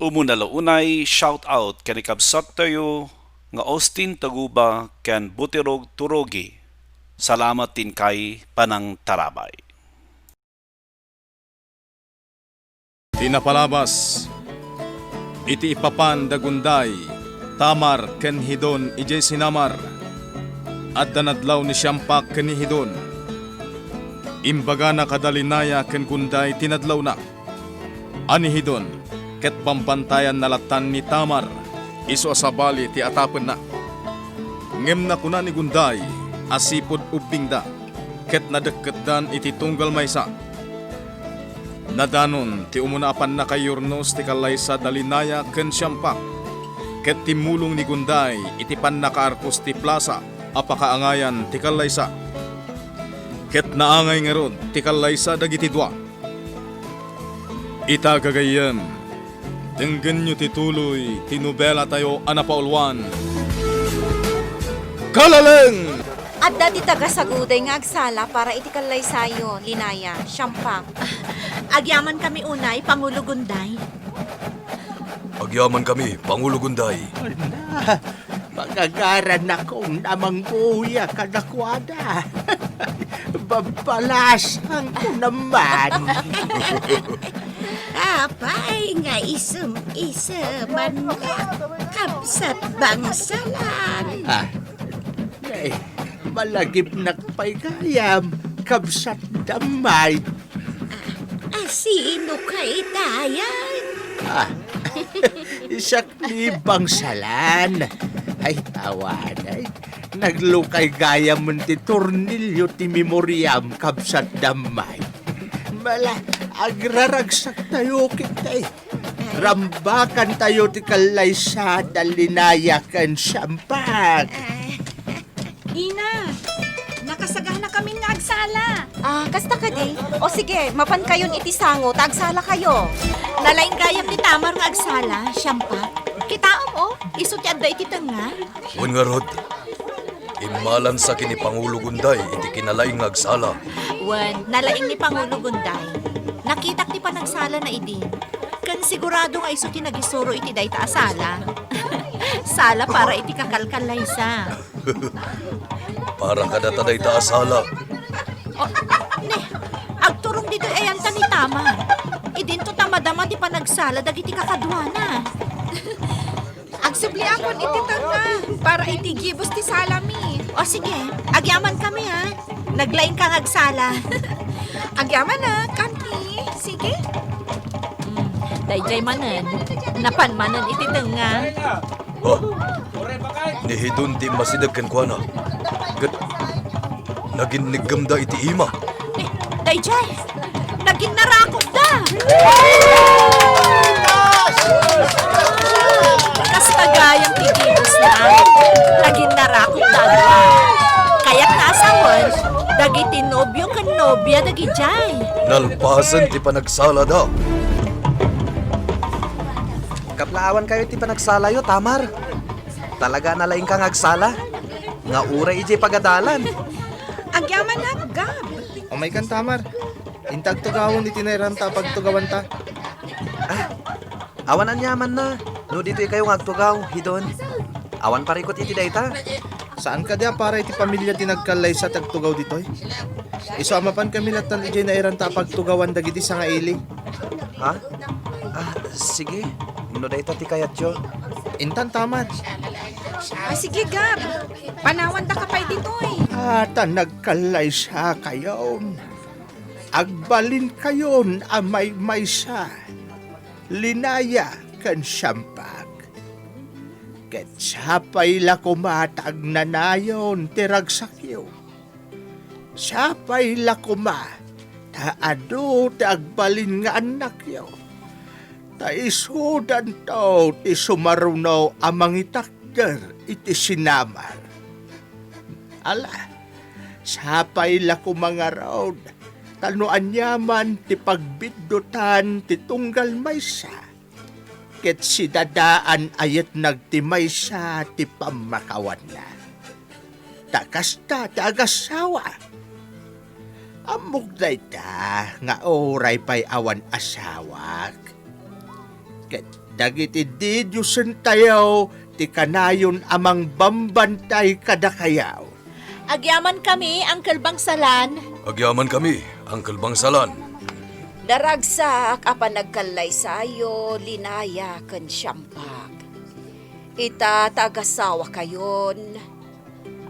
Umunalaunay shout out kani kabsat tayo nga Austin Taguba ken Butirog Turogi. Salamat din kay Panang Tarabay. Tinapalabas, iti ipapan dagunday, tamar ken hidon ijay sinamar, at danadlaw ni siyampak ken ni hidon. Imbaga na kadalinaya ken gunday tinadlaw na. Ani hidon, ket pampantayan nalatan ni tamar, iso asabali ti atapen na. Ngem na kuna ni gunday, asipod ubing da, ket nadeket dan iti tunggal maysa. Nadanon ti umunapan na kay Yornos ti kalaysa dalinaya ken siyampak. Ket timulong ni gunday iti pan nakaarkos ti plaza apakaangayan ti kalaysa. Ket naangay nga rod ti kalaysa dagiti dua. Ita gagayem, denggen nyo ti tuloy ti nobela tayo anapaulwan. Kalaleng! At dati taga saguday nga agsala para iti kalay sayo, linaya, siyampak. Agyaman kami unay, Pangulo Gunday. Agyaman kami, Pangulo Gunday. Na, magagaran akong namang buya kadakwada. Babalasan ko naman. Apay nga isum-isuman nga kabsat bangsalan. Nay, malagip nakpaygayam, kabsat damay. Sino kay dayan? Isak ni bangsalan. Ay, tawanay. Naglukay gayam ti tornilyo ti memoriam kabsat damay. Mala, agraragsak tayo kitay. Rambakan tayo ti kalaysa dalinaya kan siyampak. Ina, nakasagana kami nga agsala. Kasta ka di? O sige, mapan kayon iti sango, tagsala kayo. Nalaing gayam ni Tamar nga agsala, siyampak. Kitaom iso ti adda iti tanga. Wen nga rod, imalan sa kini Pangulo Gunday, iti kinalaing nga agsala. Wen, nalaing ni Pangulo Gunday. Nakitak ti panagsala na idi. Kan sigurado nga iso ti nagisuro iti dayta asala. Sala para iti kakalkalaysa. Para kadataday ta asala. Agturong dito ayan ta ni Tama. Idinto tamadama ti panagsala dagiti kakadwana. Agsubli akon iti tanga, para iti gibos ti salami. O sige, agyaman kami ha. Naglaing kang agsala. Agyaman na, kanti. Sige. Dayjay manen. Napanmanen iti tanga. Nihidon ti masidag ken kuana. Ket naginigam da iti ima. Dayjay, naging narakot da. Kas kagayang tigibos na. Naging narakot da. Kaya't naasawan, dagiti nobyo kan nobya dagijay. Nalpasan ti panagsala da. Kaplaawan kayo ti panagsalayo, Tamar. Talaga nalaing kang agsala. Nga uray ijay pagadalan. Agyaman na, Gab. Umay kan Tamar. Intag tugawon iti nairanta pagtugawan ta. Awan anyaman na. No dito kayo ngagtugaw, hidon. Awan parikot iti dayta. Saan ka dia para iti pamilya tinagkalay sa tagtugaw ditoy? Iso amapan kami latan ijay nairanta pagtugawan dagiti sa nga ili. Ha? Sige. No dayta ti kayatyo. Intan Tamar. Sige, Gab. Panawan da ka pa'y ditoy. Nagkalay sa kayon. Agbalin kayon amay maysa. Linaya kan siyampak. Ket sapay la kumatag nanayon tiragsakyo. Sapay la taado ti agbalin nga anak yo. Taisudan to ti sumarunaw amang itakder iti sinamar. Ala, sapay la kumangarod, tanuan yaman ti pagbiddutan ti tunggal maysa. Ket si dadaan ayat nagtimaysa ti pamakawan na. Takasta ti agasawa. Amog day ta nga oray pa'y awan asawak. Ket dagiti didyusen tayo ti kanayon amang bambantay kadakayaw. Agyaman kami, Uncle Bangsalan. Agyaman kami, Uncle Bangsalan. Daragsak apan nagkalay sayo, linaya ken siyampak. Ita tagasawa kayon.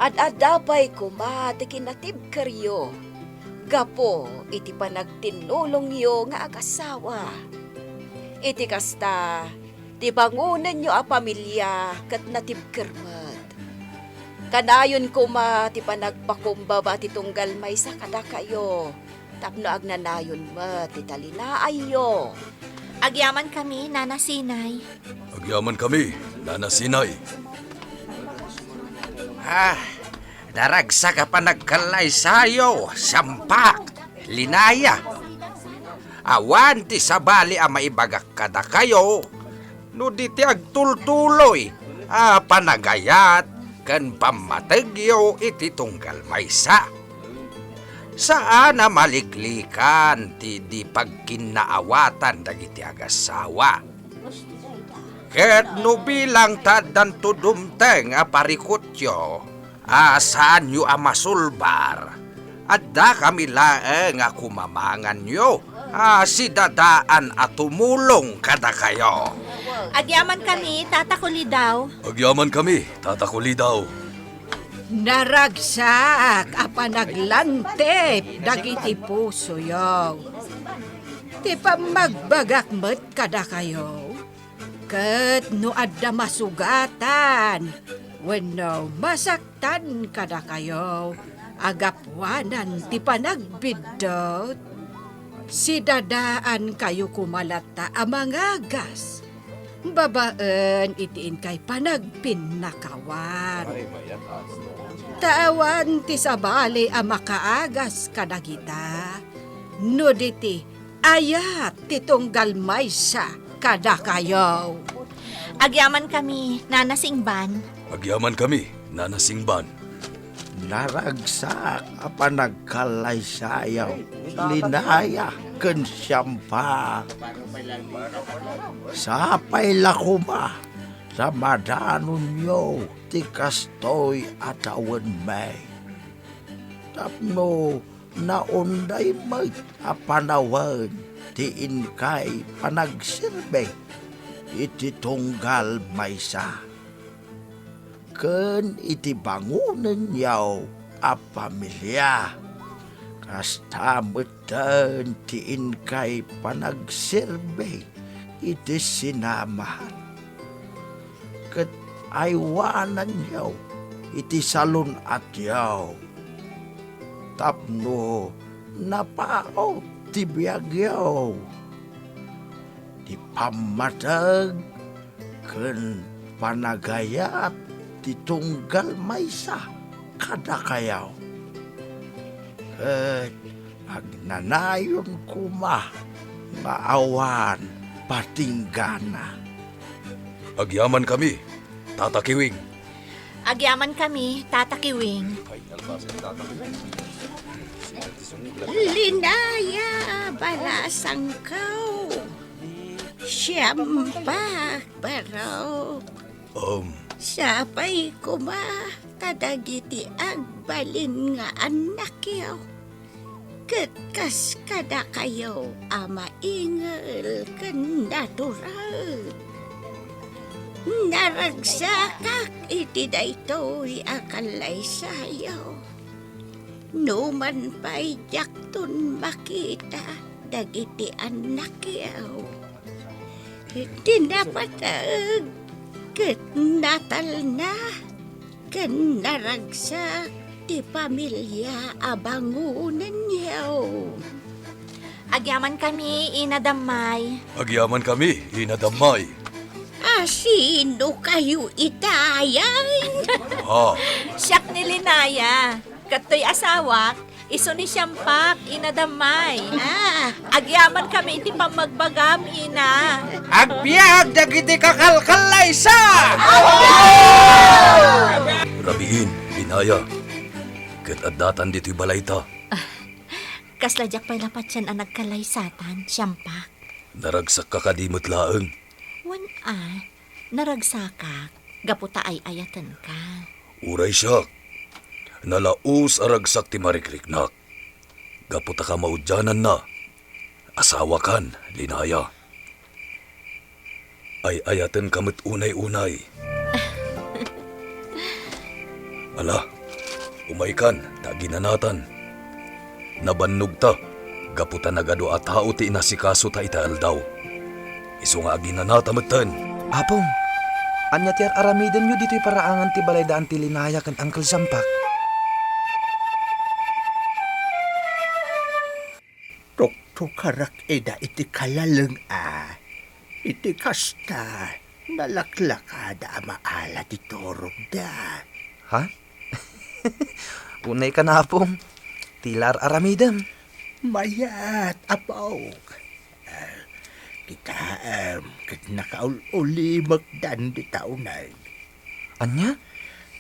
Ad-adapay kuma ti kinatib karyo. Gapo iti panagtinulong yo nga agasawa. Iti kasta, ti bangunan nyo a pamilya kat natib kermet. Kanayon kuma ti panagpakumbaba ti tunggal may sa kada kayo. Tapno agnanayon mo ti talinaay yo. Agyaman kami, Nana Sinay. Agyaman kami, Nana Sinay. Daragsa ka pa nagkalay sayo, sampak, linaya. Awan ti sabali a maibagak kada kayo, no di ti agtultuloy, panagayat, kan pamategyo iti tunggal maysa. Saan na maliglikan ti di pagkinaawatan dagiti agasawa. Ket no bilang tadan tudumteng a parikutyo, saan yu a masulbar, adda kami laeng a kumamangan yu, si dadaan at tumulong kada kayo. Agyaman kami, Tata Kulidaw. Agyaman kami, Tata Kulidaw. Naragsak apa naglantip dagiti puso yo. Ti pamagbagak met kada kayo. Ket no adda masugatan. Wenno masaktan kada kayo. Agapwanan ti panagbidot. Si dadaan kayo kumalata amangagas. Babaan itiin kay panagpinakawan. Tawan ti sabali a makaagas kadagita. No diti ayat ti tunggal maysa kada kayo. Agyaman kami, Nana Singban. Agyaman kami, Nana Singban. Naragsak apa nagkalay sayaw, linaya ken siyampak. Sapay lakuma sa madanon nyo ti kastoy atawan may. Tapno naunday may apanawan ti inkay panagsirbe iti tunggal maysa. Ken iti bangunan yaw a pamilya. Kasta metan ti inkay panagsirbe iti sinamahan. Ket aywanan yaw iti salon at yaw. Tapno napao ti biyag yaw. Ti pamatag ken panagayat ti tunggal maysa kada kayaw. Ket agnanayon kuma nga awan patinggana. Agyaman kami, Tata Kiwing. Agyaman kami, Tata Kiwing. Linaya balasang kau. Siyampak baraw. Sapay kuma kadagiti agbalin nga anak yaw. Ket kas kada kayo ama ingel ken natural. Naragsakak iti daytoy akalay sayaw. Numan pa'y jakton makita dagiti anak yaw. Tinapatag ket natal na ken naragsak ti pamilya abangunan yaw. Agyaman kami, Inadamay. Agyaman kami, Inadamay. Sino kayo itayan? Siyak ni Linaya. Katoy asawak, iso ni Siyampak, Inadamay. Agyaman kami iti pamagbagam, Ina. Agbiag dagiti kakalkalay sa! Rabiin, Linaya. Ket addatan dito'y balayta. Kasladyak pa'y lapat siyan ang nagkalaysatan, Siyampak. Naragsak ka kadimot laeng. Naragsaka, gaputa ay ayatan ka. Uray siya. Nalaos aragsak ti marikriknak. Gaputa ka maudyanan na. Asawa kan, Linaya. Ay ayatan kamit unay-unay. Ala, umaikan, taginanatan. Nabannog ta, gaputa nagado at tao ti inasikaso ta itaal daw. Iso nga aginanatamatan. Apong, anya ti aramiden nyo dito'y paraangan ti balaydaan ti Linaya kan Uncle Sampak. Tuktukarak eda iti kalalang iti kasta nalaklakada maala ti torog da. Ha? Unay ka na, Apong. Tilar aramidem. Mayat, apaw. Kita, kat nakauli magdan di taunay. Anya?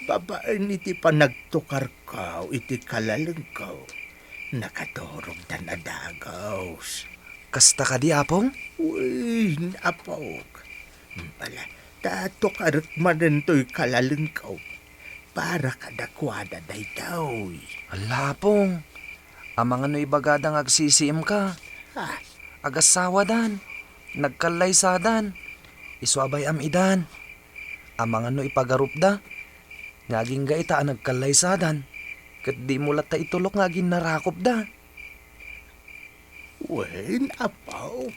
Babaan iti panagtukar ka, iti kalalang ka. Nakatorog dan adagaws. Kasta ka di, Apong? Uy, apaw. Pala, tatukar manan to'y kalalang ka. Para kadakwada day daw. Ala, Apong. Amang ano'y bagadang agsisiim ka. Ha? Agasawa dan. Nagkalaysadan. Iswabay amidan. Amang ano ipagarup da. Ngaging gaita ang nagkalaysadan. Kat di mo lata itulok ngaging narakop da. Wen, apaw.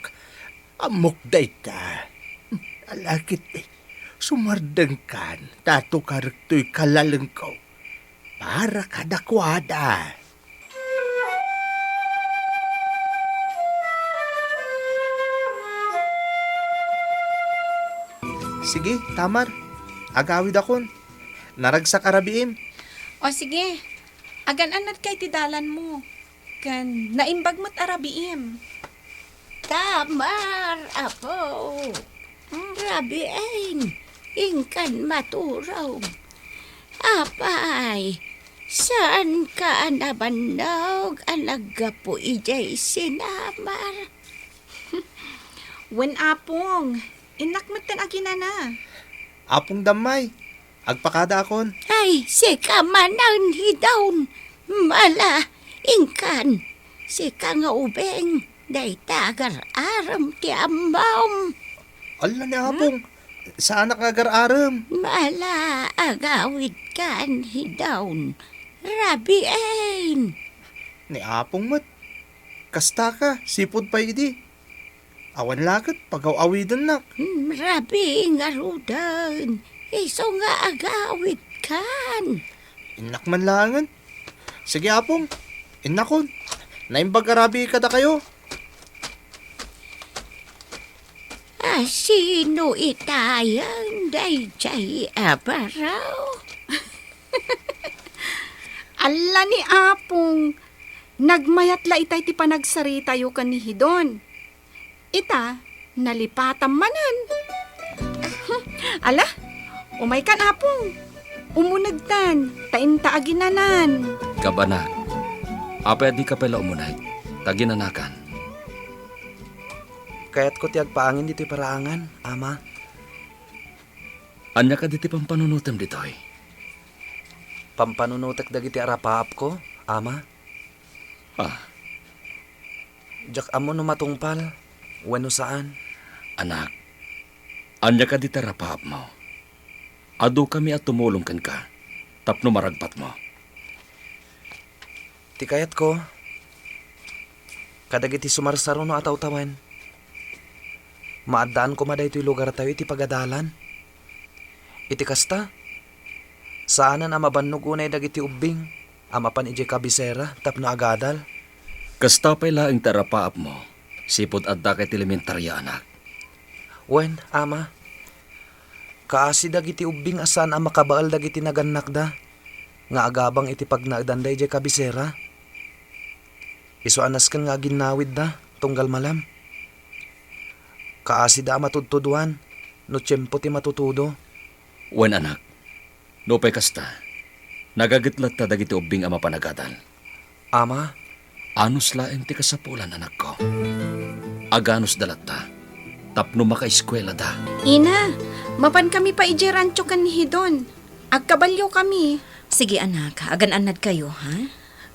Amok day ta. Alakit sumardeng kan. Tatukar to'y kalalang ko. Para kadakwada. Sige, Tamar. Agawid akon. Naragsak arabiim. O sige, agan-anad kay tidalan mo. Kan naimbag mo't arabiim. Tamar, apo. Rabiin, ingkan maturaw. Apay, saan ka nabannog ang naggapo ijay sinamar? Wen apong, inakmatan aginana. Apong damay. Agpakada akon. Ay, si kamanan hidawn. Mala, ingkan. Si nga ubeng, day tagar aram ti ambaw. Ala ni Apong. Saan nakagar-aram? Mala, agawid kan hidawn. Rabiin. Ni Apong mat. Kasta ka. Sipod pa idi. Awan lagat. Pagaw-awidan nak. Rabi nga rudan. Iso nga agawid kan. Inak man langan. Sige Apong. Inakon. Naimbag arabi kada kayo. Sino itayang dayjay abaraw? Alla ni apong, nagmayatla itay ti panagsarita yu kan ni Hidon. Ita, nalipatam manan. Ala, umay kan apong. Umunagtan, tainta aginanan. Kabana, apa di ka pala umunay, taginanakan. Kaya't ko tiyag paangin dito'y paraangan, ama. Anya ka diti pampanunutem ditoy. Pampanunutek dagiti arapaap ko, ama. Jak amo no matungpal, wano saan. Anak, anya ka diti rapaap mo. Ado kami at tumulong kan ka, tapno maragpat mo. Ti kayat ko, kadagiti sumarsaro no ataw tawan. Maadaan ko maday ito'y lugar tayo iti pagadalan. Iti kasta, saanan ang mabannog unay dagiti ubing, amapan iti kabisera, tapno agadal. Kasta pa'y laing tarapaap mo, sipod adda kay elementarya anak. Wen, ama, kaasi dagiti ubing asan ang makabaal dagiti naganak da, nga agabang iti pagnagdanday iti kabisera. Iso anas kan nga ginawid da, tunggal malam. Kaasi da matudtuduan, no tiyempo ti matutudo. Wen anak, no pa'y kasta, nagagitlat ta dagiti ubing ama panagadal. Ama, Anos laeng ti kasapulan anak ko. Aganos dalat ta, tapno makaeskwela da. Ina, mapan kami pa ije rancho kan ni Hidon. Agkabalyo kami. Sige anak, agan-anad kayo, ha?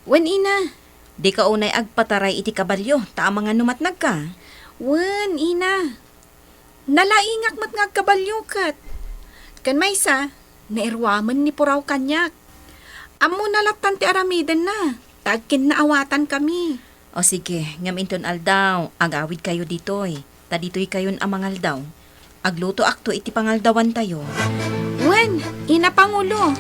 Wen ina. Di ka unay agpataray iti kabalyo, taang mga numatnag ka. Wen ina. Nalaingak mat nga agkabalyo kat. Kan maysa, nairwaman ni puraw kanyak. Amo nalaptan ti aramiden na. Tagkin naawatan kami. O sige, ngaminton aldaw, agawid kayo ditoy. Ta ditoy kayon amangal daw. Agluto akto iti pangaldawan tayo. Wen, ina Pangulo.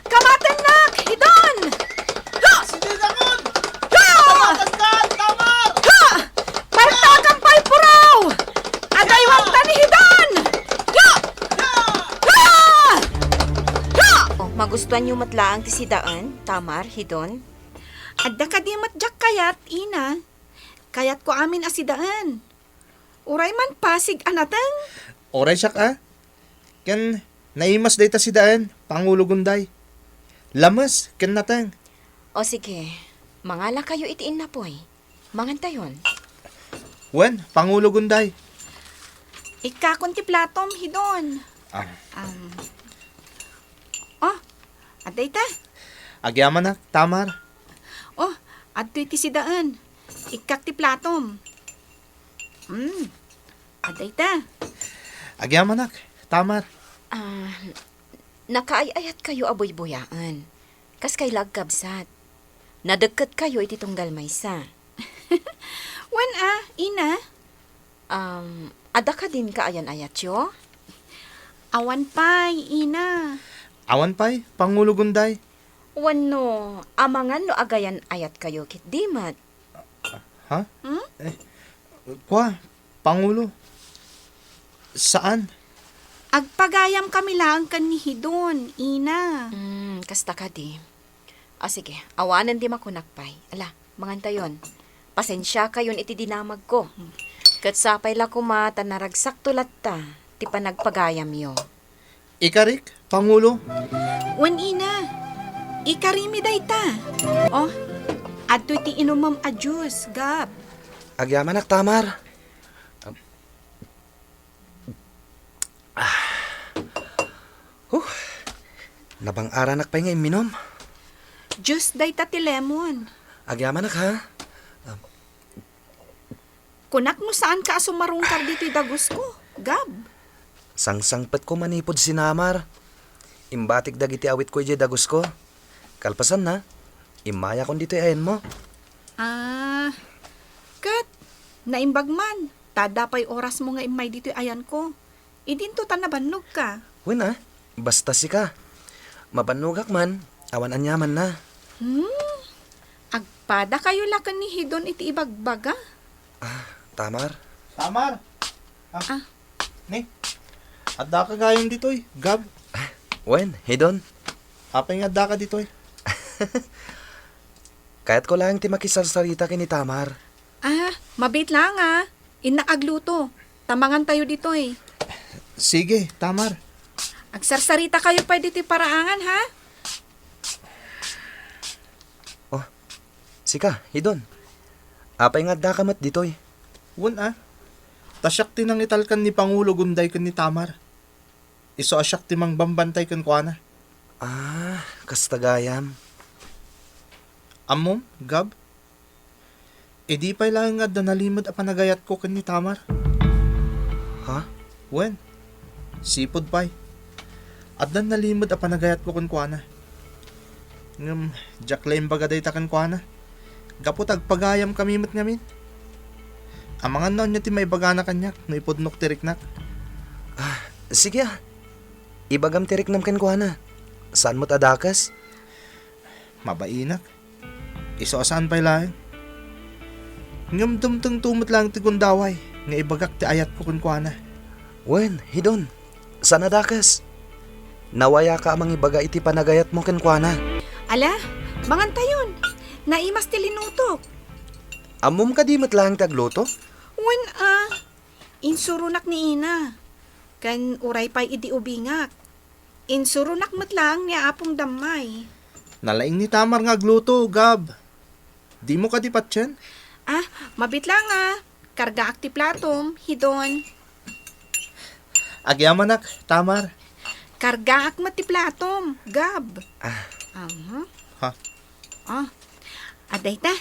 Kamaten nak, Hidon! Martagang pa'y puraw! Agaywang ta ni Hidon! O, magustuhan nyo matlaang ti sidaan, Tamar, Hidon? Adda ka di matjak kayat, ina. Kayat ko amin asidaan. Uray man pasig anatang. Oray siya ka. Ken, naimas dayta si daan, Pangulo Gunday. Lamas, ken natang. O sige, mangala kayo itiin na poy. Mangantayon. Wen, Pangulo Gunday. Ikakon ti platom, Hidon. Oh, aday ta. Agyaman na, Tamar. Oh, adto'y ti sidaan. Ikak ti platom. Aday ta. Agyaman na, Tamar. Nakaayayat kayo aboy-boyaan. Kas kay lagkabsat. Nadagkat kayo iti tunggal maysa. Wen ina. Ada ka din kaayan-ayat yo? Awan pa'y, ina. Awan pa'y, Pangulo Gunday. Wano, amangan no agayan ayat kayo kit dimat. Ha? Kwa, Pangulo. Saan? Agpagayam kami lang kan ni Hidon, ina. Kasta ka di. O sige, awanan di makunakpay. Ala, mangantayon. Pasensya kayon iti dinamag ko. Kat sapay la kumata naragsak tulat ta, ti panagpagayam yo. Ikarik, Pangulo. Wen ina. Ikarimi dayta. Oh, adto'y ti inumam a juice, Gab. Agyaman ak, Tamar. Nabang-ara nak pa nga iminom. Juice dayta ti lemon. Agyaman ak, ha? Kunak mo saan ka sumarungkar dito'y dagos ko, Gab. Sangsangpet ko manipod si Namar. Imbatik dagiti awit ko ije dagos ko. Kalpasan na, imaya kon dito ayan mo. Kat, naimbag man. Tadapay oras mo nga imay dito ayan ko. Idinto ta nabannog ka. Wala, basta si ka. Mabanugak man, awan anyaman na. Agpada kayo lakan ni Hidon iti ibagbaga. Tamar? Tamar. Ni, adda ka gayon dito'y, Gab. Wen, Hidon? Apay nga adda ka dito'y. Kaya't ko lang ti makisarsarita kini Tamar. Mabait lang Inaagluto. Tamangan tayo dito eh. Sige, Tamar. Agsarsarita kayo pa dito paraangan, ha? Oh, sika, Hidon. Apay nga da kamat ditoy. Wan tasyak ti nang italkan ni Pangulo Gunday kan ni Tamar. Iso asyak ti mang bambantay kan kuana. Kastagayam. Amom, Gab? Di pa'y lang nga nalimod a panagayat ko kan ni Tamar. Ha? Wen, sipod pa'y. At dan nalimod a panagayat ko kan kuana. Jaklaim bagaday ta kan kuana. Gapot agpagayam kami mat ngamin. Amangan noon niya ti may bagana kanyak, no ipudnok tiriknak. Sige ibagam tirik nam ken kuana. Saan mo't adakas? Mabainak. Iso saan pa'y lang. Ngam tumtang tumot lang ti kundaway, nga ibagak ti ayat ko kun kuana. Wen, Hidon, saan adakas? Nawaya ka amang ibaga iti panagayat mo ken kuana. Ala, mangantayon. Naimas ti linutok. Amom ka di matlang tagluto? Wen insurunak ni ina. Kan uray pa'y idi ubingak. Insurunak matlang ni apong damay. Nalaing ni Tamar nga gluto, Gab. Di mo ka di patyan? Ah, mabit lang Karga akti platom, hidon. Agyaman nak, Tamar. Karga ak mati platom, gab. Ha? Aday ta.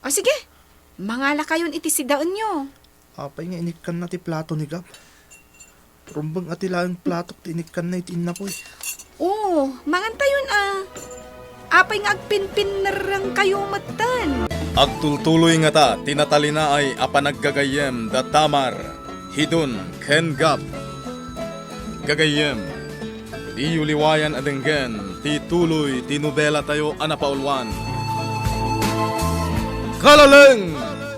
O sige, mangala kayon iti sidaon nyo. Apay nga inikan na ti plato ni Gab. Rumbang ati lang platok ti inikan na itin na po eh. Oo, mangantayon Apay nga agpinpin na rang kayo matan. Agtultuloy nga ta, tinatalina ay apanaggagayem da Tamar, Hidon, ken Gab. Gagayem, di yuliwayan adenggen, ti tuloy, ti nobela tayo anapaulwan. Kalaleng!